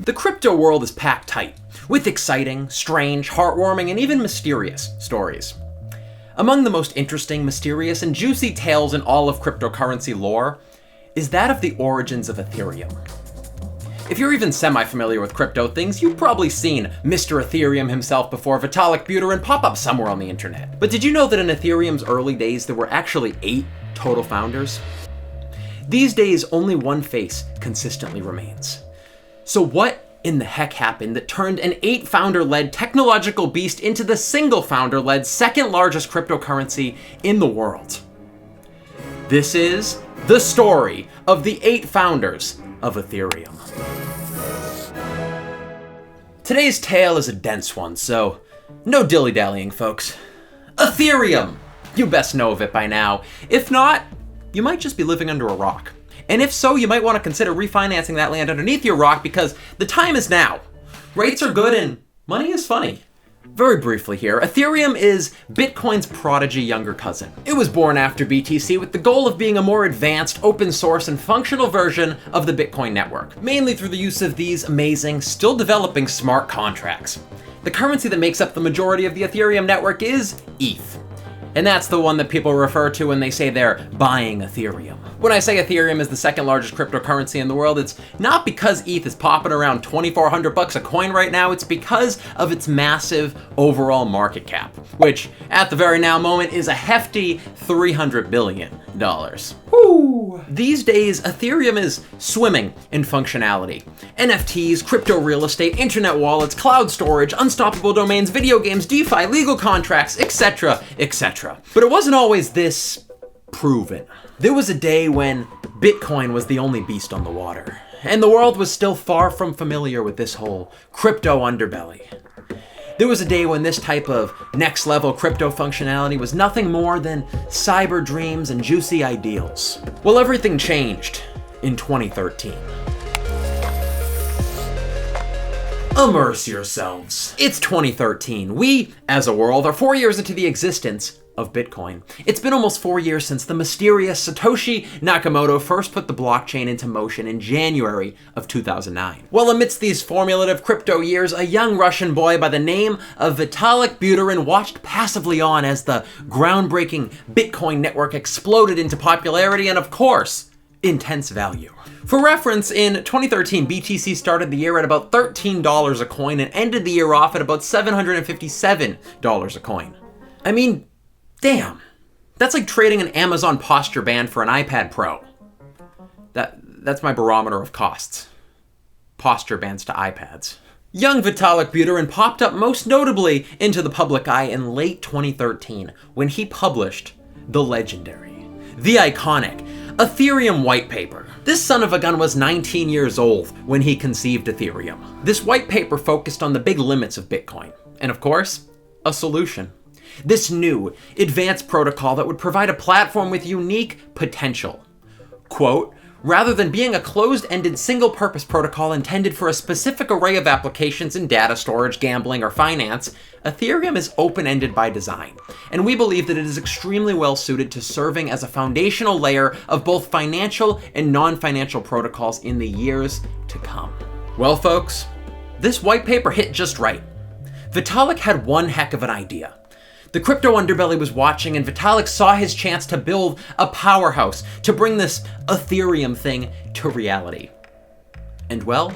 The crypto world is packed tight, with exciting, strange, heartwarming, and even mysterious stories. Among the most interesting, mysterious, and juicy tales in all of cryptocurrency lore is that of the origins of Ethereum. If you're even semi-familiar with crypto things, you've probably seen Mr. Ethereum himself before, Vitalik Buterin, pop up somewhere on the internet. But did you know that in Ethereum's early days there were actually 8 total founders? These days, only one face consistently remains. So what in the heck happened that turned an 8-founder-led technological beast into the single founder-led second largest cryptocurrency in the world? This is the story of the 8 founders of Ethereum. Today's tale is a dense one, so no dilly-dallying, folks. Ethereum! You best know of it by now. If not, you might just be living under a rock. And if so, you might want to consider refinancing that land underneath your rock because the time is now. Rates are good and money is funny. Very briefly here, Ethereum is Bitcoin's prodigy younger cousin. It was born after BTC with the goal of being a more advanced, open source, and functional version of the Bitcoin network, mainly through the use of these amazing, still developing smart contracts. The currency that makes up the majority of the Ethereum network is ETH. And that's the one that people refer to when they say they're buying Ethereum. When I say Ethereum is the second largest cryptocurrency in the world, it's not because ETH is popping around $2,400 a coin right now, it's because of its massive overall market cap, which at the very now moment is a hefty $300 billion. Woo! These days, Ethereum is swimming in functionality. NFTs, crypto real estate, internet wallets, cloud storage, unstoppable domains, video games, DeFi, legal contracts, etc., etc. But it wasn't always this proven. There was a day when Bitcoin was the only beast on the water, and the world was still far from familiar with this whole crypto underbelly. There was a day when this type of next-level crypto functionality was nothing more than cyber dreams and juicy ideals. Well, everything changed in 2013. Immerse yourselves. It's 2013. We, as a world, are 4 years into the existence of Bitcoin. It's been almost 4 years since the mysterious Satoshi Nakamoto first put the blockchain into motion in January of 2009. Well, amidst these formulative crypto years, a young Russian boy by the name of Vitalik Buterin watched passively on as the groundbreaking Bitcoin network exploded into popularity and, of course, intense value. For reference, in 2013, BTC started the year at about $13 a coin and ended the year off at about $757 a coin. I mean, damn, that's like trading an Amazon posture band for an iPad Pro. That's my barometer of costs. Posture bands to iPads. Young Vitalik Buterin popped up most notably into the public eye in late 2013 when he published the legendary, the iconic Ethereum white paper. This son of a gun was 19 years old when he conceived Ethereum. This white paper focused on the big limits of Bitcoin, and of course, a solution. This new, advanced protocol that would provide a platform with unique potential. Quote, rather than being a closed-ended single-purpose protocol intended for a specific array of applications in data storage, gambling, or finance, Ethereum is open-ended by design, and we believe that it is extremely well-suited to serving as a foundational layer of both financial and non-financial protocols in the years to come. Well, folks, this white paper hit just right. Vitalik had one heck of an idea. The crypto underbelly was watching, and Vitalik saw his chance to build a powerhouse to bring this Ethereum thing to reality. And well,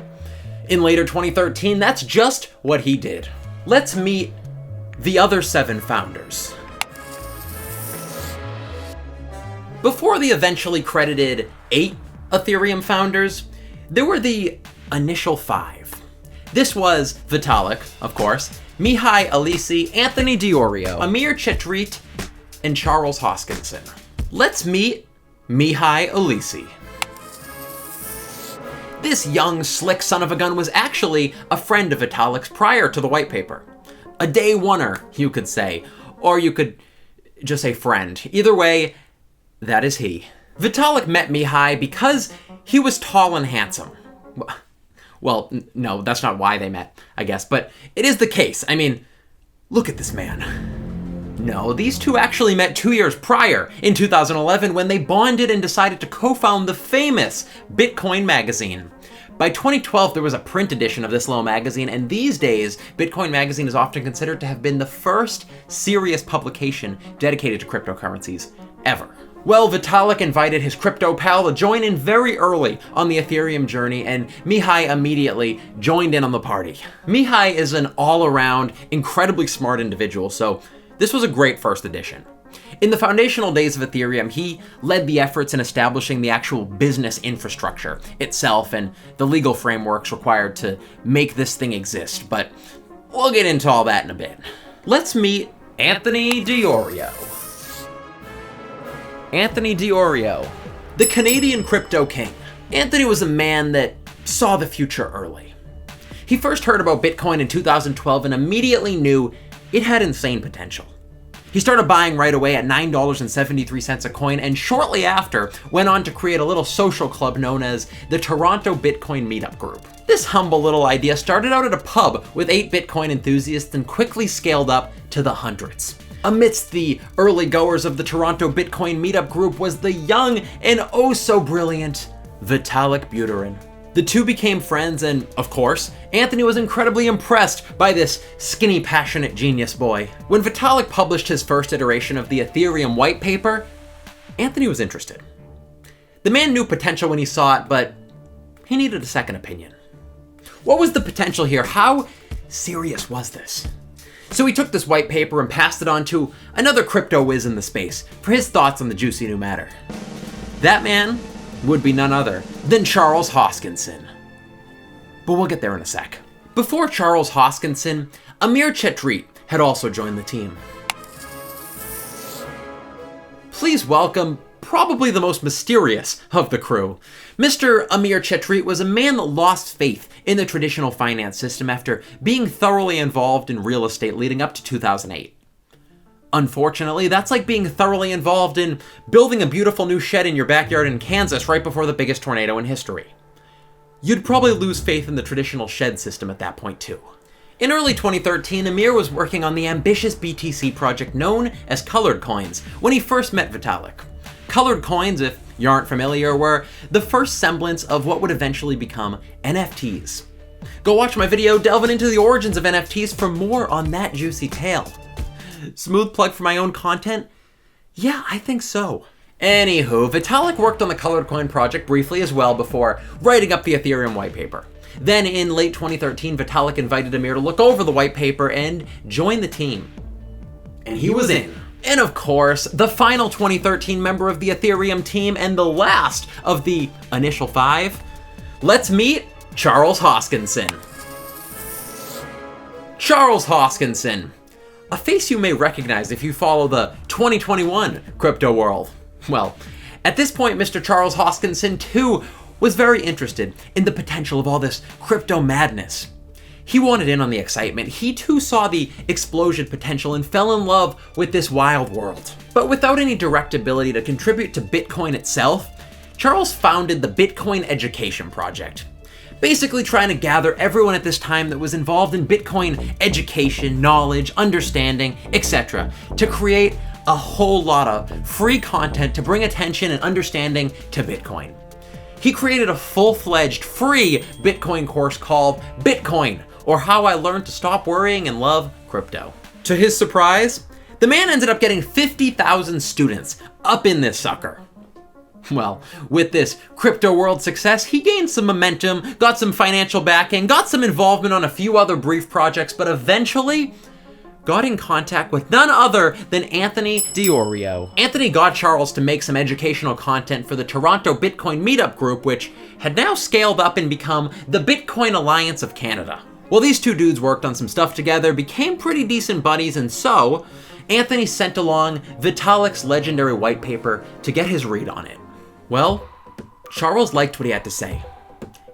in later 2013, that's just what he did. Let's meet the other 7 founders. Before the eventually credited 8 Ethereum founders, there were the initial 5. This was Vitalik, of course, Mihai Alisie, Anthony Iorio, Amir, Chetrit, and Charles Hoskinson. Let's meet Mihai Alisie. This young, slick son of a gun was actually a friend of Vitalik's prior to the white paper. A day oneer, you could say, or you could just say friend. Either way, that is he. Vitalik met Mihai because he was tall and handsome. Well, no, that's not why they met, I guess, but it is the case. I mean, look at this man. No, these two actually met 2 years prior, in 2011, when they bonded and decided to co-found the famous Bitcoin magazine. By 2012, there was a print edition of this little magazine, and these days, Bitcoin Magazine is often considered to have been the first serious publication dedicated to cryptocurrencies ever. Well, Vitalik invited his crypto pal to join in very early on the Ethereum journey, and Mihai immediately joined in on the party. Mihai is an all-around, incredibly smart individual, so this was a great first edition. In the foundational days of Ethereum, he led the efforts in establishing the actual business infrastructure itself and the legal frameworks required to make this thing exist, but we'll get into all that in a bit. Let's meet Anthony Iorio. Anthony Iorio, the Canadian crypto king. Anthony was a man that saw the future early. He first heard about Bitcoin in 2012 and immediately knew it had insane potential. He started buying right away at $9.73 a coin, and shortly after went on to create a little social club known as the Toronto Bitcoin Meetup Group. This humble little idea started out at a pub with 8 Bitcoin enthusiasts and quickly scaled up to the hundreds. Amidst the early goers of the Toronto Bitcoin Meetup Group was the young and oh so brilliant Vitalik Buterin. The two became friends, and of course, Anthony was incredibly impressed by this skinny, passionate genius boy. When Vitalik published his first iteration of the Ethereum white paper, Anthony was interested. The man knew potential when he saw it, but he needed a second opinion. What was the potential here? How serious was this? So he took this white paper and passed it on to another crypto whiz in the space for his thoughts on the juicy new matter. That man would be none other than Charles Hoskinson. But we'll get there in a sec. Before Charles Hoskinson, Amir Chetrit had also joined the team. Please welcome probably the most mysterious of the crew. Mr. Amir Chetrit was a man that lost faith in the traditional finance system after being thoroughly involved in real estate leading up to 2008. Unfortunately, that's like being thoroughly involved in building a beautiful new shed in your backyard in Kansas right before the biggest tornado in history. You'd probably lose faith in the traditional shed system at that point too. In early 2013, Amir was working on the ambitious BTC project known as Colored Coins when he first met Vitalik. Colored Coins, if you aren't familiar, were the first semblance of what would eventually become NFTs. Go watch my video delving into the origins of NFTs for more on that juicy tale. Smooth plug for my own content? Yeah, I think so. Anywho, Vitalik worked on the Colored Coin project briefly as well before writing up the Ethereum white paper. Then in late 2013, Vitalik invited Amir to look over the white paper and join the team. And he was in. And of course, the final 2013 member of the Ethereum team and the last of the initial 5. Let's meet Charles Hoskinson. Charles Hoskinson. A face you may recognize if you follow the 2021 crypto world. Well, at this point, Mr. Charles Hoskinson too was very interested in the potential of all this crypto madness. He wanted in on the excitement. He too saw the explosion potential and fell in love with this wild world. But without any direct ability to contribute to Bitcoin itself, Charles founded the Bitcoin Education Project. Basically trying to gather everyone at this time that was involved in Bitcoin education, knowledge, understanding, etc. to create a whole lot of free content to bring attention and understanding to Bitcoin. He created a full-fledged free Bitcoin course called Bitcoin, or How I Learned to Stop Worrying and Love Crypto. To his surprise, the man ended up getting 50,000 students up in this sucker. Well, with this crypto world success, he gained some momentum, got some financial backing, got some involvement on a few other brief projects, but eventually got in contact with none other than Anthony Iorio. Anthony got Charles to make some educational content for the Toronto Bitcoin Meetup Group, which had now scaled up and become the Bitcoin Alliance of Canada. Well, these two dudes worked on some stuff together, became pretty decent buddies, and so Anthony sent along Vitalik's legendary white paper to get his read on it. Well, Charles liked what he had to say.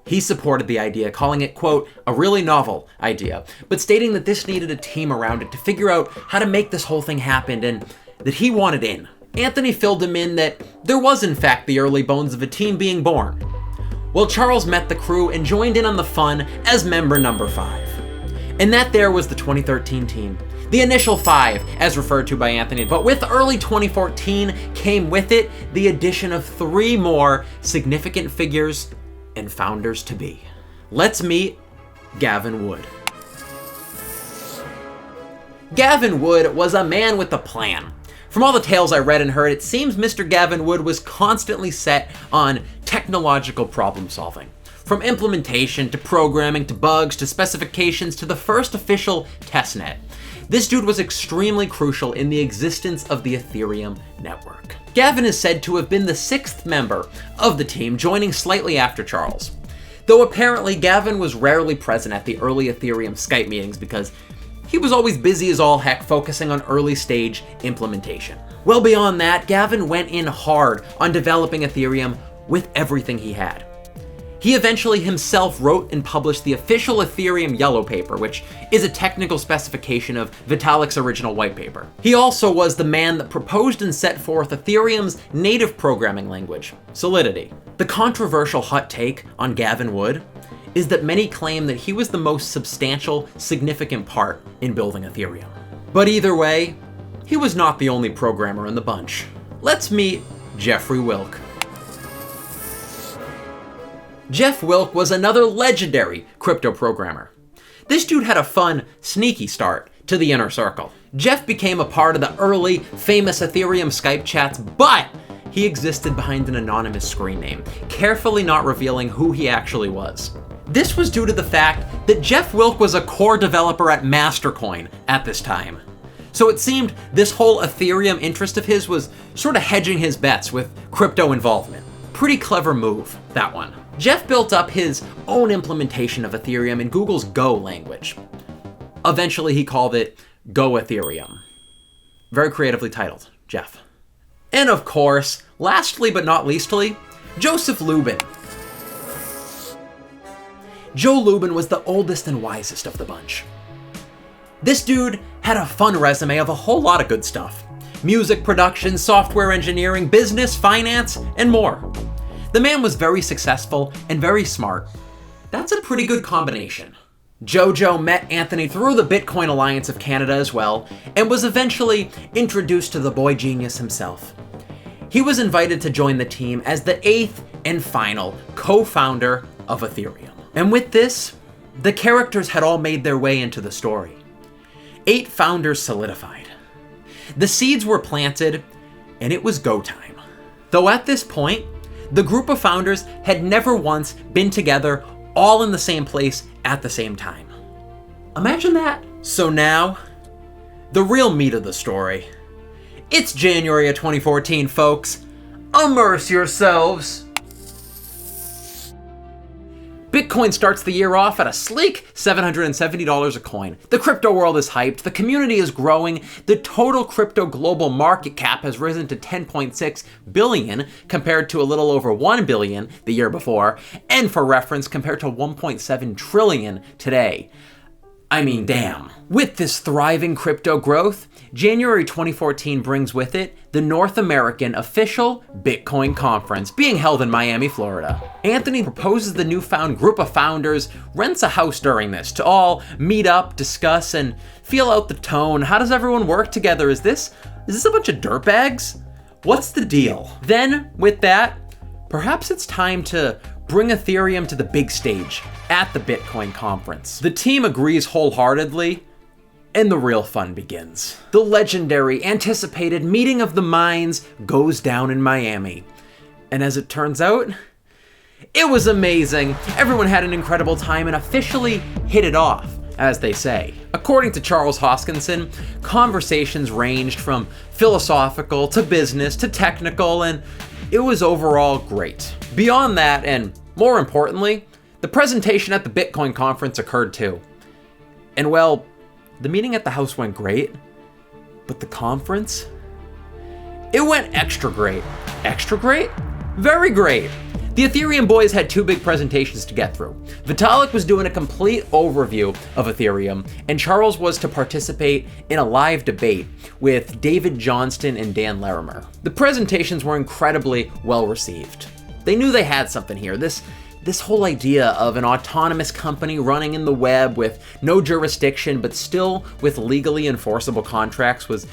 He supported the idea, calling it, quote, a really novel idea, but stating that this needed a team around it to figure out how to make this whole thing happen and that he wanted in. Anthony filled him in that there was in fact the early bones of a team being born. Well, Charles met the crew and joined in on the fun as member number 5. And that there was the 2013 team. The initial 5, as referred to by Anthony, but with early 2014 came with it the addition of 3 more significant figures and founders to be. Let's meet Gavin Wood. Gavin Wood was a man with a plan. From all the tales I read and heard, it seems Mr. Gavin Wood was constantly set on technological problem solving. From implementation, to programming, to bugs, to specifications, to the first official testnet. This dude was extremely crucial in the existence of the Ethereum network. Gavin is said to have been the 6th member of the team, joining slightly after Charles. Though apparently Gavin was rarely present at the early Ethereum Skype meetings because he was always busy as all heck focusing on early stage implementation. Well beyond that, Gavin went in hard on developing Ethereum with everything he had. He eventually himself wrote and published the official Ethereum Yellow Paper, which is a technical specification of Vitalik's original white paper. He also was the man that proposed and set forth Ethereum's native programming language, Solidity. The controversial hot take on Gavin Wood is that many claim that he was the most substantial, significant part in building Ethereum. But either way, he was not the only programmer in the bunch. Let's meet Jeffrey Wilcke. Jeff Wilcke was another legendary crypto programmer. This dude had a fun, sneaky start to the inner circle. Jeff became a part of the early, famous Ethereum Skype chats, but he existed behind an anonymous screen name, carefully not revealing who he actually was. This was due to the fact that Jeff Wilcke was a core developer at Mastercoin at this time. So it seemed this whole Ethereum interest of his was sort of hedging his bets with crypto involvement. Pretty clever move, that one. Jeff built up his own implementation of Ethereum in Google's Go language. Eventually he called it Go Ethereum. Very creatively titled, Jeff. And of course, lastly but not leastly, Joseph Lubin. Joe Lubin was the oldest and wisest of the bunch. This dude had a fun resume of a whole lot of good stuff. Music production, software engineering, business, finance, and more. The man was very successful and very smart. That's a pretty good combination. Jojo met Anthony through the Bitcoin Alliance of Canada as well, and was eventually introduced to the boy genius himself. He was invited to join the team as the 8th and final co-founder of Ethereum. And with this, the characters had all made their way into the story. 8 founders solidified. The seeds were planted, and it was go time. Though at this point, the group of founders had never once been together all in the same place at the same time. Imagine that. So now, the real meat of the story. It's January of 2014, folks. Immerse yourselves. Bitcoin starts the year off at a sleek $770 a coin. The crypto world is hyped, the community is growing, the total crypto global market cap has risen to 10.6 billion compared to a little over 1 billion the year before, and for reference, compared to 1.7 trillion today. I mean, damn. With this thriving crypto growth, January 2014 brings with it the North American official Bitcoin conference being held in Miami, Florida. Anthony proposes the newfound group of founders rents a house during this to all meet up, discuss, and feel out the tone. How does everyone work together? Is this a bunch of dirtbags? What's the deal? Then, with that, perhaps it's time to bring Ethereum to the big stage at the Bitcoin conference. The team agrees wholeheartedly, and the real fun begins. The legendary, anticipated meeting of the minds goes down in Miami. And as it turns out, it was amazing. Everyone had an incredible time and officially hit it off, as they say. According to Charles Hoskinson, conversations ranged from philosophical to business to technical, and it was overall great. Beyond that, and more importantly, the presentation at the Bitcoin conference occurred too. And well, the meeting at the house went great, but the conference? It went extra great. Extra great? Very great. The Ethereum boys had 2 big presentations to get through. Vitalik was doing a complete overview of Ethereum, and Charles was to participate in a live debate with David Johnston and Dan Larimer. The presentations were incredibly well received. They knew they had something here. This whole idea of an autonomous company running in the web with no jurisdiction but still with legally enforceable contracts was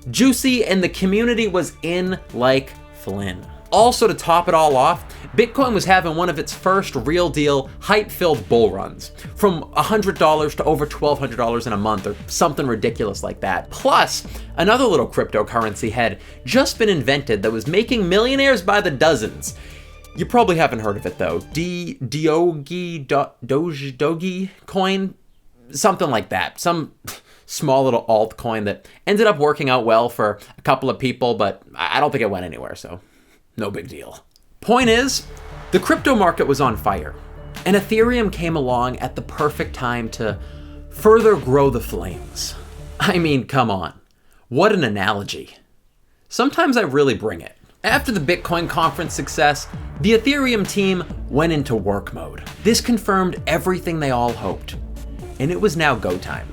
juicy, and the community was in like Flynn. Also, to top it all off, Bitcoin was having one of its first real deal hype-filled bull runs, from $100 to over $1,200 in a month or something ridiculous like that. Plus, another little cryptocurrency had just been invented that was making millionaires by the dozens. You probably haven't heard of it though. Doge coin? Something like that. Some small little altcoin that ended up working out well for a couple of people, but I don't think it went anywhere, so no big deal. Point is, the crypto market was on fire, and Ethereum came along at the perfect time to further grow the flames. I mean, come on. What an analogy. Sometimes I really bring it. After the Bitcoin conference success, the Ethereum team went into work mode. This confirmed everything they all hoped, and it was now go time.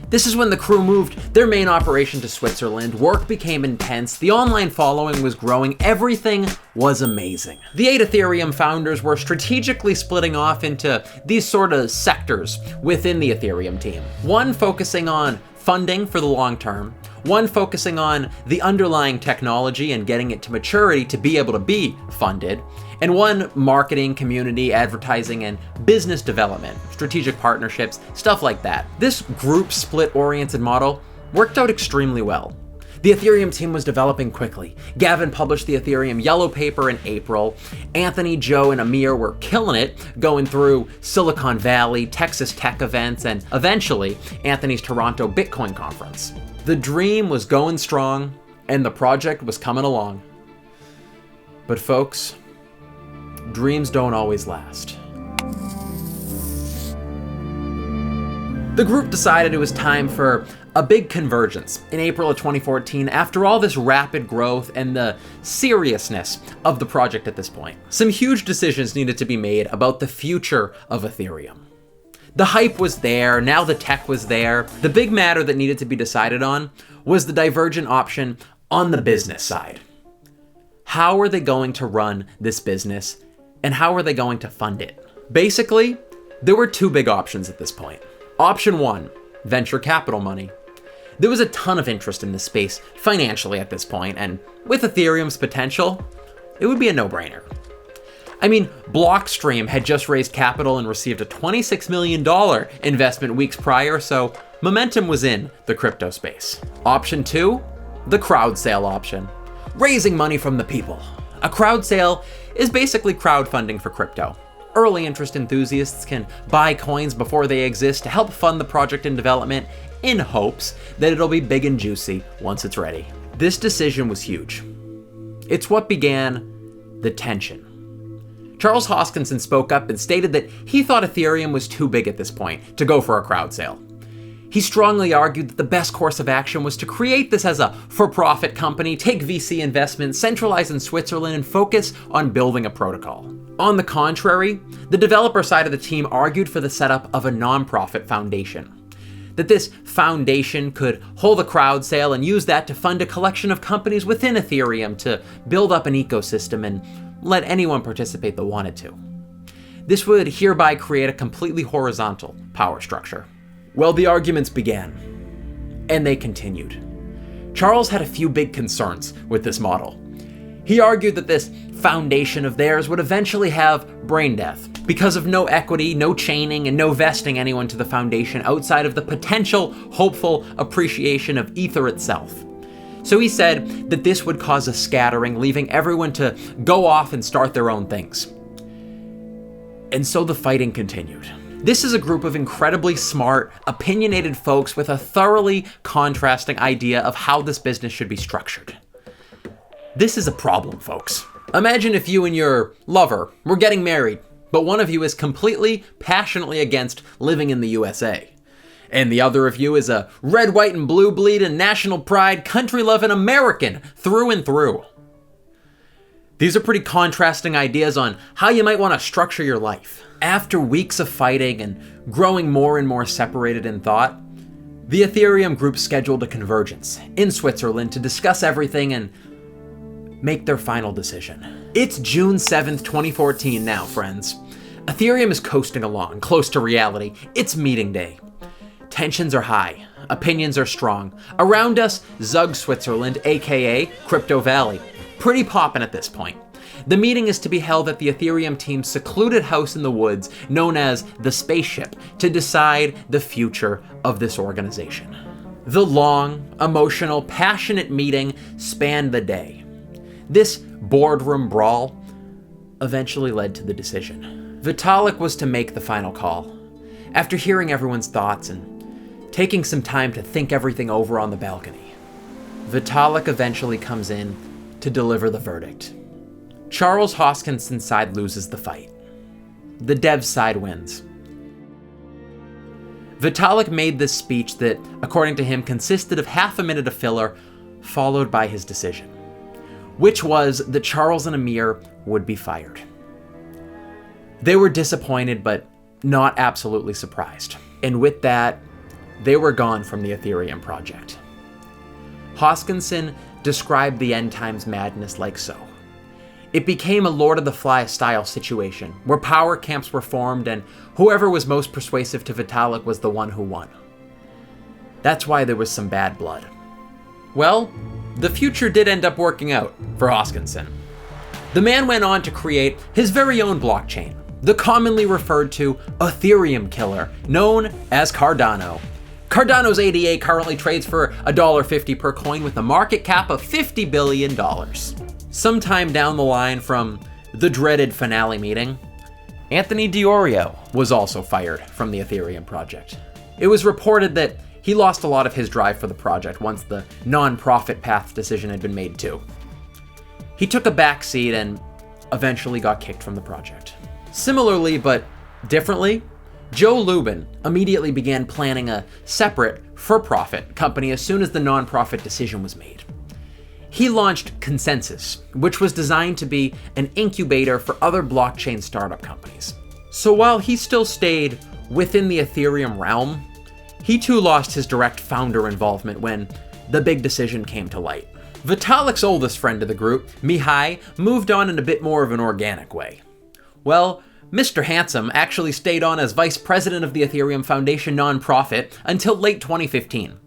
This is when the crew moved their main operation to Switzerland, work became intense, the online following was growing, everything was amazing. The 8 Ethereum founders were strategically splitting off into these sort of sectors within the Ethereum team. One focusing on funding for the long term, one focusing on the underlying technology and getting it to maturity to be able to be funded, and one marketing, community, advertising, and business development, strategic partnerships, stuff like that. This group split-oriented model worked out extremely well. The Ethereum team was developing quickly. Gavin published the Ethereum Yellow Paper in April. Anthony, Joe, and Amir were killing it, going through Silicon Valley, Texas tech events, and eventually Anthony's Toronto Bitcoin conference. The dream was going strong, and the project was coming along. But folks, dreams don't always last. The group decided it was time for a big convergence in April of 2014 after all this rapid growth and the seriousness of the project at this point. Some huge decisions needed to be made about the future of Ethereum. The hype was there, now the tech was there. The big matter that needed to be decided on was the divergent option on the business side. How are they going to run this business, and how are they going to fund it? Basically, there were 2 big options at this point. Option 1, venture capital money. There was a ton of interest in this space financially at this point, and with Ethereum's potential, it would be a no-brainer. I mean, Blockstream had just raised capital and received a $26 million investment weeks prior, so momentum was in the crypto space. Option 2, the crowd sale option. Raising money from the people. A crowd sale is basically crowdfunding for crypto. Early interest enthusiasts can buy coins before they exist to help fund the project in development in hopes that it'll be big and juicy once it's ready. This decision was huge. It's what began the tension. Charles Hoskinson spoke up and stated that he thought Ethereum was too big at this point to go for a crowd sale. He strongly argued that the best course of action was to create this as a for-profit company, take VC investment, centralize in Switzerland, and focus on building a protocol. On the contrary, the developer side of the team argued for the setup of a nonprofit foundation. That this foundation could hold a crowd sale and use that to fund a collection of companies within Ethereum to build up an ecosystem and let anyone participate that wanted to. This would hereby create a completely horizontal power structure. Well, the arguments began, and they continued. Charles had a few big concerns with this model. He argued that this foundation of theirs would eventually have brain death because of no equity, no chaining, and no vesting anyone to the foundation outside of the potential, hopeful appreciation of Ether itself. So he said that this would cause a scattering, leaving everyone to go off and start their own things. And so the fighting continued. This is a group of incredibly smart, opinionated folks with a thoroughly contrasting idea of how this business should be structured. This is a problem, folks. Imagine if you and your lover were getting married, but one of you is completely, passionately against living in the USA. And the other of you is a red, white, and blue bleeding, national pride, country-loving American through and through. These are pretty contrasting ideas on how you might want to structure your life. After weeks of fighting and growing more and more separated in thought, the Ethereum group scheduled a convergence in Switzerland to discuss everything and make their final decision. It's June 7th, 2014 now, friends. Ethereum is coasting along, close to reality. It's meeting day. Tensions are high. Opinions are strong. Around us, Zug, Switzerland, aka Crypto Valley. pretty poppin' at this point. The meeting is to be held at the Ethereum team's secluded house in the woods, known as the Spaceship, to decide the future of this organization. The long, emotional, passionate meeting spanned the day. This boardroom brawl eventually led to the decision. Vitalik was to make the final call. After hearing everyone's thoughts and taking some time to think everything over on the balcony, Vitalik eventually comes in to deliver the verdict. Charles Hoskinson's side loses the fight. The devs' side wins. Vitalik made this speech that, according to him, consisted of half a minute of filler, followed by his decision, which was that Charles and Amir would be fired. They were disappointed, but not absolutely surprised. And with that, they were gone from the Ethereum project. Hoskinson described the end times madness like so. It became a Lord of the Flies style situation, where power camps were formed and whoever was most persuasive to Vitalik was the one who won. That's why there was some bad blood. Well, the future did end up working out for Hoskinson. The man went on to create his very own blockchain, the commonly referred to Ethereum killer, known as Cardano. Cardano's ADA currently trades for $1.50 per coin with a market cap of $50 billion. Sometime down the line from the dreaded finale meeting, Anthony Iorio was also fired from the Ethereum project. It was reported that he lost a lot of his drive for the project once the non-profit path decision had been made too. He took a back seat and eventually got kicked from the project. Similarly, but differently, Joe Lubin immediately began planning a separate, for-profit company as soon as the non-profit decision was made. He launched Conceives, which was designed to be an incubator for other blockchain startup companies. So while he still stayed within the Ethereum realm, he too lost his direct founder involvement when the big decision came to light. Vitalik's oldest friend of the group, Mihai, moved on in a bit more of an organic way. Well, Mr. Handsome actually stayed on as vice president of the Ethereum Foundation nonprofit until late 2015,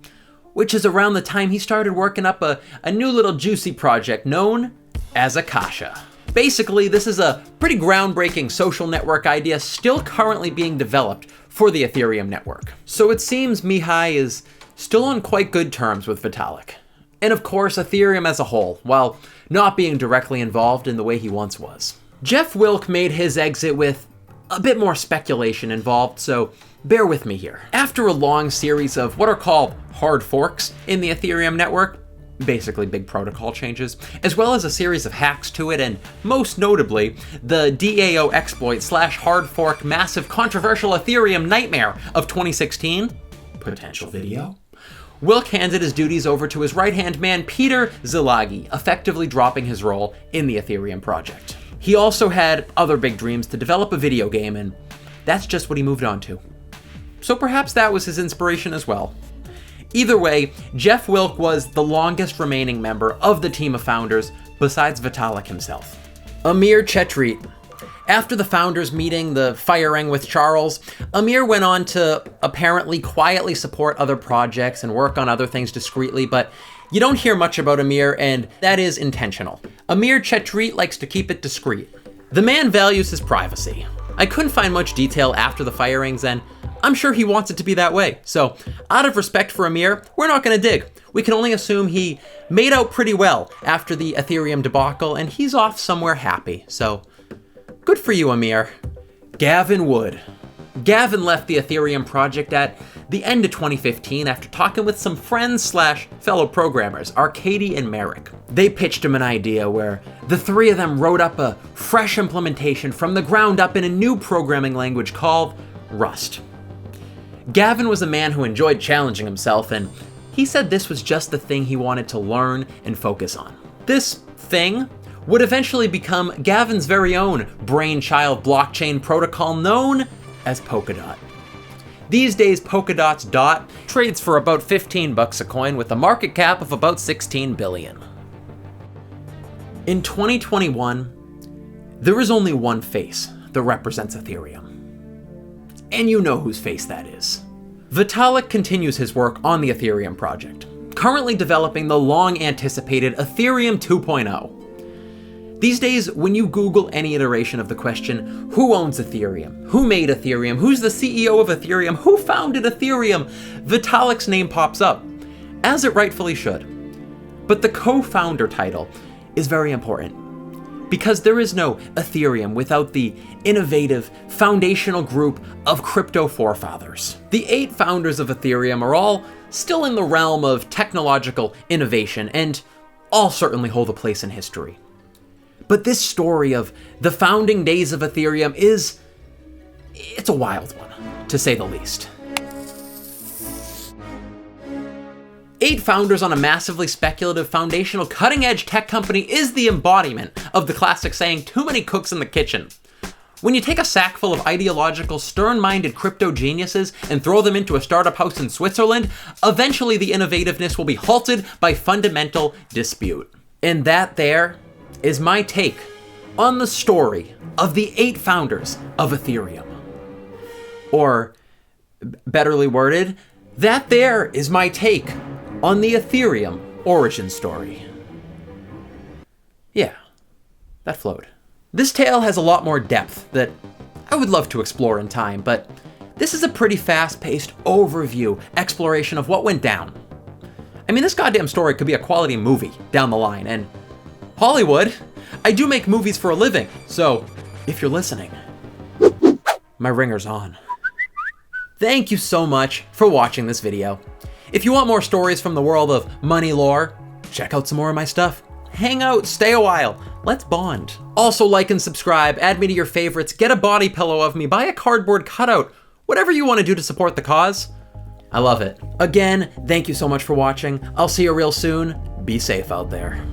which is around the time he started working up a new little juicy project known as Akasha. Basically, this is a pretty groundbreaking social network idea still currently being developed for the Ethereum network. So it seems Mihai is still on quite good terms with Vitalik. And of course, Ethereum as a whole, while not being directly involved in the way he once was. Jeff Wilcke made his exit with a bit more speculation involved, so bear with me here. After a long series of what are called hard forks in the Ethereum network, basically big protocol changes, as well as a series of hacks to it, and most notably, the DAO exploit / hard fork massive controversial Ethereum nightmare of 2016, potential video, Wilcke handed his duties over to his right-hand man, Peter Zilagi, effectively dropping his role in the Ethereum project. He also had other big dreams to develop a video game, and that's just what he moved on to. So perhaps that was his inspiration as well. Either way, Jeff Wilcke was the longest remaining member of the team of founders, besides Vitalik himself. Amir Chetrit. After the founders meeting, the firing with Charles, Amir went on to apparently quietly support other projects and work on other things discreetly, but you don't hear much about Amir, and that is intentional. Amir Chetrit likes to keep it discreet. The man values his privacy. I couldn't find much detail after the firings, and I'm sure he wants it to be that way. So, out of respect for Amir, we're not gonna dig. We can only assume he made out pretty well after the Ethereum debacle, and he's off somewhere happy. So, good for you, Amir. Gavin Wood. Gavin left the Ethereum project at the end of 2015 after talking with some friends / fellow programmers, Arcady and Merrick. They pitched him an idea where the three of them wrote up a fresh implementation from the ground up in a new programming language called Rust. Gavin was a man who enjoyed challenging himself, and he said this was just the thing he wanted to learn and focus on. This thing would eventually become Gavin's very own brainchild blockchain protocol known as Polkadot. These days, Polkadot's DOT trades for about $15 a coin with a market cap of about $16 billion. In 2021, there is only one face that represents Ethereum. And you know whose face that is. Vitalik continues his work on the Ethereum project, currently developing the long-anticipated Ethereum 2.0. These days, when you Google any iteration of the question, who owns Ethereum? Who made Ethereum? Who's the CEO of Ethereum? Who founded Ethereum? Vitalik's name pops up, as it rightfully should. But the co-founder title is very important, because there is no Ethereum without the innovative, foundational group of crypto forefathers. The 8 founders of Ethereum are all still in the realm of technological innovation, and all certainly hold a place in history. But this story of the founding days of Ethereum it's a wild one, to say the least. 8 founders on a massively speculative, foundational, cutting-edge tech company is the embodiment of the classic saying, too many cooks in the kitchen. When you take a sack full of ideological, stern-minded crypto geniuses and throw them into a startup house in Switzerland, eventually the innovativeness will be halted by fundamental dispute. And that there is my take on the story of the 8 founders of Ethereum. Or, betterly worded, that there is my take on the Ethereum origin story. Yeah, that flowed. This tale has a lot more depth that I would love to explore in time, but this is a pretty fast-paced overview exploration of what went down. I mean, this goddamn story could be a quality movie down the line, and Hollywood, I do make movies for a living, so if you're listening, my ringer's on. Thank you so much for watching this video. If you want more stories from the world of money lore, check out some more of my stuff. Hang out, stay a while, let's bond. Also like and subscribe, add me to your favorites, get a body pillow of me, buy a cardboard cutout, whatever you want to do to support the cause. I love it. Again, thank you so much for watching. I'll see you real soon. Be safe out there.